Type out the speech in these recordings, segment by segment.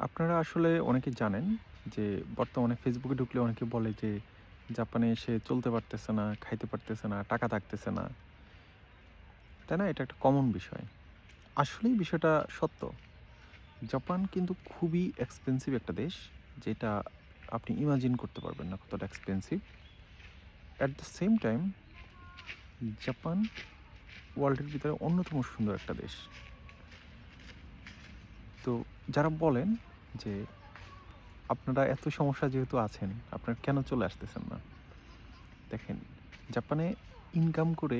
আপনারা আসলে অনেকে জানেন যে বর্তমানে ফেসবুকে ঢুকলে অনেকে বলে যে জাপানে সে চলতে পারতেছে না, খাইতে পারতেছে না, টাকা থাকতেছে না। তাই না? এটা একটা কমন বিষয়। আসলেই বিষয়টা সত্য। জাপান কিন্তু খুবই এক্সপেন্সিভ একটা দেশ, যেটা আপনি ইমাজিন করতে পারবেন না কতটা expensive. At the same time Japan ওয়ার্ল্ডের ভিতরে অন্যতম সুন্দর একটা দেশ। তো যারা বলেন যে আপনারা এত সমস্যা যেহেতু আছেন, আপনারা কেন চলে আসতেছেন না? দেখেন, জাপানে ইনকাম করে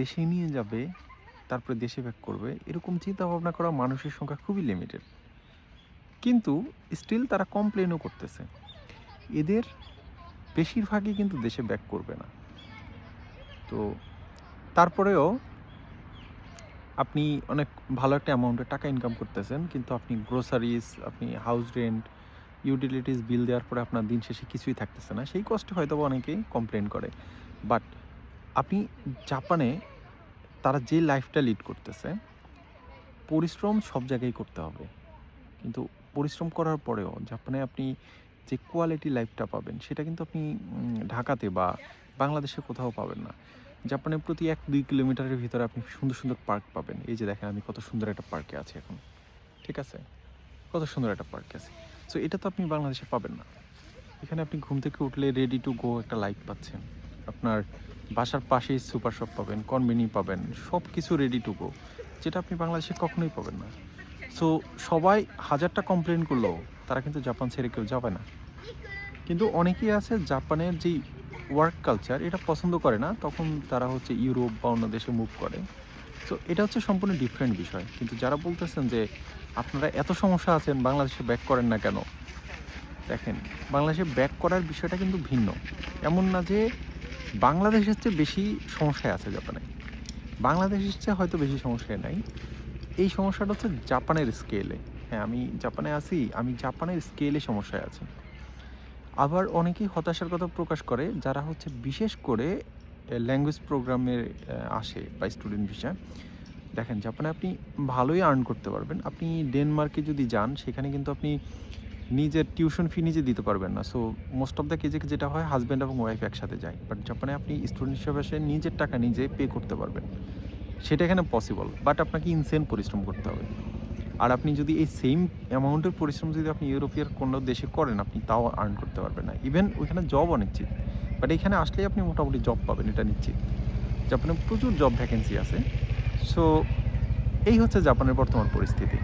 দেশে নিয়ে যাবে, তারপরে দেশে ব্যাক করবে, এরকম চিন্তা ভাবনা করা মানুষের সংখ্যা খুবই লিমিটেড। কিন্তু স্টিল তারা কমপ্লেনও করতেছে। এদের বেশিরভাগই কিন্তু দেশে ব্যাক করবে না। তো তারপরেও আপনি অনেক ভালো একটা অ্যামাউন্টের টাকা ইনকাম করতেছেন, কিন্তু আপনি গ্রোসারিস, আপনি হাউস রেন্ট, ইউটিলিটিস বিল দেওয়ার পরে আপনার দিন শেষে কিছুই থাকতেছে না। সেই কষ্টে হয়তোবা অনেকেই কমপ্লেন করে। বাট আপনি জাপানে তারা যে লাইফটা লিড করতেছে, পরিশ্রম সব জায়গায় করতে হবে। কিন্তু পরিশ্রম করার পরেও জাপানে আপনি যে কোয়ালিটি লাইফটা পাবেন, সেটা কিন্তু আপনি ঢাকাতে বা বাংলাদেশে কোথাও পাবেন না। জাপানে প্রতি ১-২ কিলোমিটারের ভিতরে আপনি সুন্দর, সুন্দর পার্ক পাবেন। এই যে দেখেন আমি কত সুন্দর একটা পার্কে আছি এখন। ঠিক আছে? কত সুন্দর একটা পার্কে আছি। সো এটা তো আপনি বাংলাদেশে পাবেন না। এখানে আপনি ঘুম থেকে উঠলে রেডি টু গো একটা লাইফ পাচ্ছেন। আপনার বাসার পাশেই সুপার শপ পাবেন, কনভেনি পাবেন, সব কিছু রেডি টু গো, যেটা আপনি বাংলাদেশে কখনোই পাবেন না। সো সবাই হাজারটা কমপ্লেন করলেও তারা কিন্তু জাপান ছেড়ে কেউ যাবে না। কিন্তু অনেকেই আছে জাপানের যেই ওয়ার্ক কালচার এটা পছন্দ করে না, তখন তারা হচ্ছে ইউরোপ বা অন্য দেশে মুভ করে। সো এটা হচ্ছে সম্পূর্ণ ডিফারেন্ট বিষয়। কিন্তু যারা বলতেছেন যে আপনারা এত সমস্যা আছেন, বাংলাদেশে ব্যাক করেন না কেন? দেখেন, বাংলাদেশে ব্যাক করার বিষয়টা কিন্তু ভিন্ন। এমন না যে বাংলাদেশের চেয়ে বেশি সমস্যায় আছে জাপানে। বাংলাদেশের চেয়ে হয়তো বেশি সমস্যায় নাই। এই সমস্যাটা হচ্ছে জাপানের স্কেলে। হ্যাঁ, আমি জাপানে আছি, আমি জাপানের স্কেলে সমস্যায় আছি। আবার অনেকেই হতাশার কথা প্রকাশ করে যারা হচ্ছে বিশেষ করে ল্যাঙ্গুয়েজ প্রোগ্রামের আসে বা স্টুডেন্ট ভিসায়। দেখেন, জাপানে আপনি ভালোই আর্ন করতে পারবেন। আপনি ডেনমার্কে যদি যান, সেখানে কিন্তু আপনি নিজের টিউশন ফি নিজে দিতে পারবেন না। সো মোস্ট অফ দ্য কেজে যেটা হয়, হাসব্যান্ড এবং ওয়াইফ একসাথে যায়। বাট জাপানে আপনি স্টুডেন্ট হিসেবে এসে নিজের টাকা নিজে পে করতে পারবেন। সেটা এখানে পসিবল। বাট আপনাকে ইনসেন পরিশ্রম করতে হবে। আর আপনি যদি এই সেম অ্যামাউন্টের পরিশ্রম যদি আপনি ইউরোপের কোনো দেশে করেন, আপনি তাও আর্ন করতে পারবেন না। ইভেন ওইখানে জব অনিশ্চিত। বাট এখানে আসলেই আপনি মোটামুটি জব পাবেন, এটা নিশ্চিত। জাপানে প্রচুর জব ভ্যাকেন্সি আছে। সো এই হচ্ছে জাপানের বর্তমান পরিস্থিতি।